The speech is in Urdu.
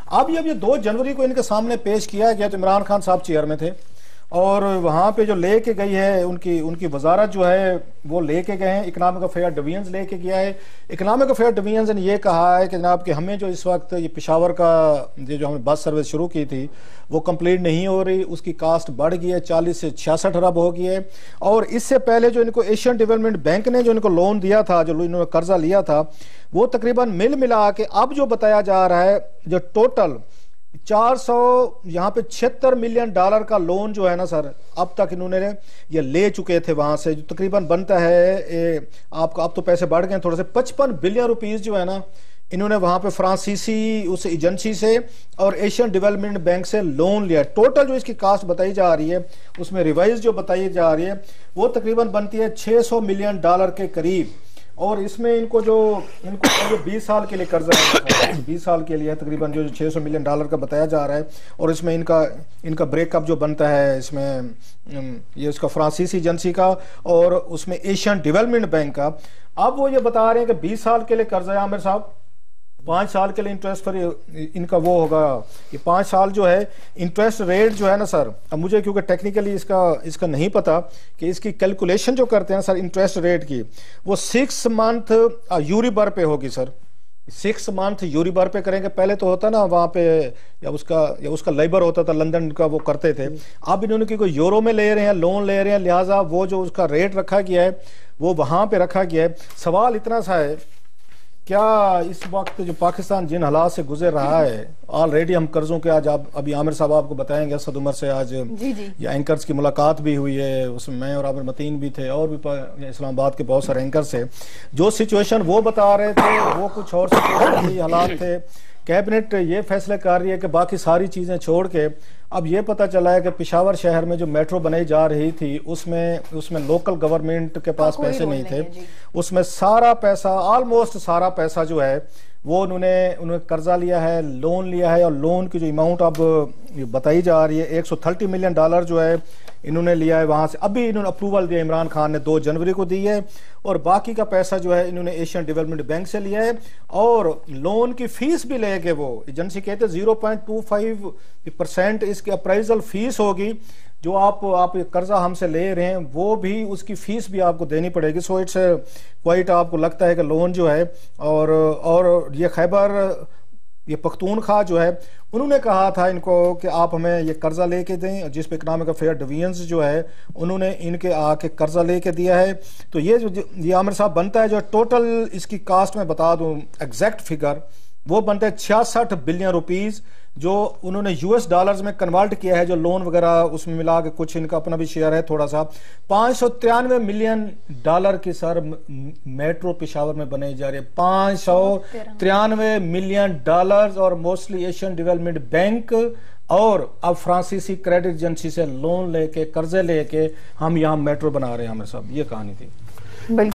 اب یہ 2 جنوری کو ان کے سامنے پیش کیا گیا تو عمران خان صاحب چیئر میں تھے اور وہاں پہ جو لے کے گئی ہے ان کی وزارت جو ہے وہ لے کے گئے ہیں، اکنامک افیئر ڈویژن لے کے گیا ہے۔ اکنامک افیئر ڈویژن نے یہ کہا ہے کہ جناب کہ ہمیں جو اس وقت یہ پشاور کا جو ہم نے بس سروس شروع کی تھی وہ کمپلیٹ نہیں ہو رہی، اس کی کاسٹ بڑھ گئی ہے، 40 سے 66 ارب ہو گئی ہے۔ اور اس سے پہلے جو ان کو ایشین ڈیولپمنٹ بینک نے جو ان کو لون دیا تھا، جو انہوں نے قرضہ لیا تھا، وہ تقریباً ملا کے اب جو بتایا جا رہا ہے جو ٹوٹل 476 ملین ڈالر کا لون جو ہے نا سر، اب تک انہوں نے یہ لے چکے تھے وہاں سے، جو تقریباً بنتا ہے آپ کو، اب تو پیسے بڑھ گئے تھوڑے سے، 55 بلین روپیز جو ہے نا انہوں نے وہاں پہ فرانسیسی اس ایجنسی سے اور ایشین ڈیولپمنٹ بینک سے لون لیا۔ ٹوٹل جو اس کی کاسٹ بتائی جا رہی ہے اس میں ریوائز جو بتائی جا رہی ہے وہ تقریباً بنتی ہے 600 ملین ڈالر کے قریب، اور اس میں ان کو 20 سال کے لیے قرضہ ہے، 20 سال کے لیے تقریباً جو 600 ملین ڈالر کا بتایا جا رہا ہے، اور اس میں ان کا بریک اپ جو بنتا ہے اس میں یہ اس کا فرانسیسی ایجنسی کا اور اس میں ایشین ڈیولپمنٹ بینک کا۔ اب وہ یہ بتا رہے ہیں کہ 20 سال کے لیے قرضہ ہے عامر صاحب، 5 سال کے لیے انٹرسٹ پر ان کا وہ ہوگا، یہ 5 سال جو ہے انٹرسٹ ریٹ جو ہے نا سر، اب مجھے کیونکہ ٹیکنیکلی اس کا نہیں پتا کہ اس کی کیلکولیشن جو کرتے ہیں سر انٹرسٹ ریٹ کی، وہ 6 منتھ یوریبر پہ ہوگی سر، 6 منتھ یوریبر پہ کریں گے۔ پہلے تو ہوتا نا وہاں پہ یا اس کا لیبر ہوتا تھا لندن کا، وہ کرتے تھے، اب انہوں نے کیونکہ یورو میں لے رہے ہیں، لون لے رہے ہیں، لہٰذا وہ جو اس کا ریٹ رکھا گیا ہے وہ وہاں پہ رکھا گیا ہے۔ سوال اتنا سا ہے، کیا اس وقت جو پاکستان جن حالات سے گزر رہا ہے، آلریڈی ہم قرضوں کے، آج ابھی عامر صاحب آپ کو بتائیں گے، اسد عمر سے آج یہ اینکرز کی ملاقات بھی ہوئی ہے، اس میں میں اور عامر متین بھی تھے، اور بھی اسلام آباد کے بہت سارے اینکر سے، جو سچویشن وہ بتا رہے تھے وہ کچھ اور سچویشن تھی، حالات تھے۔ کیبنٹ یہ فیصلہ کر رہی ہے کہ باقی ساری چیزیں چھوڑ کے اب یہ پتہ چلا ہے کہ پشاور شہر میں جو میٹرو بنائی جا رہی تھی اس میں لوکل گورنمنٹ کے پاس پیسے نہیں تھے، اس میں سارا پیسہ، آلموسٹ سارا پیسہ جو ہے وہ انہوں نے قرضہ لیا ہے، لون لیا ہے، اور لون کی جو اماؤنٹ اب بتائی جا رہی ہے 130 ملین ڈالر جو ہے انہوں نے لیا ہے وہاں سے۔ ابھی انہوں نے اپروول دیا، عمران خان نے 2 جنوری کو دی ہے، اور باقی کا پیسہ جو ہے انہوں نے ایشین ڈیولپمنٹ بینک سے لیا ہے، اور لون کی فیس بھی لے کے وہ ایجنسی کہتے ہیں 0.25% اس کی اپرائزل فیس ہوگی، جو آپ قرضہ ہم سے لے رہے ہیں وہ بھی اس کی فیس بھی آپ کو دینی پڑے گی۔ سو اٹس کوائٹ، آپ کو لگتا ہے کہ لون جو ہے، اور یہ خیبر یہ پختونخوا جو ہے انہوں نے کہا تھا ان کو کہ آپ ہمیں یہ قرضہ لے کے دیں، جس پہ اکنامک افیئر ڈویژنز جو ہے انہوں نے ان کے آ کے قرضہ لے کے دیا ہے۔ تو یہ عامر صاحب بنتا ہے جو ٹوٹل اس کی کاسٹ میں بتا دوں ایگزیکٹ فگر، وہ بنتا ہے 66 بلین روپیز، جو انہوں نے US ڈالرز میں کنورٹ کیا ہے، جو لون وغیرہ اس میں ملا کے کچھ ان کا اپنا بھی شیئر ہے تھوڑا سا، 593 ملین ڈالر کی سر میٹرو پشاور میں بنائی جا رہی ہے، 593 ملین ڈالرز، اور موسٹلی ایشین ڈیولپمنٹ بینک اور اب فرانسیسی کریڈٹ ایجنسی سے لون لے کے قرضے لے کے ہم یہاں میٹرو بنا رہے ہیں۔ ہمارے صاحب یہ کہانی تھی۔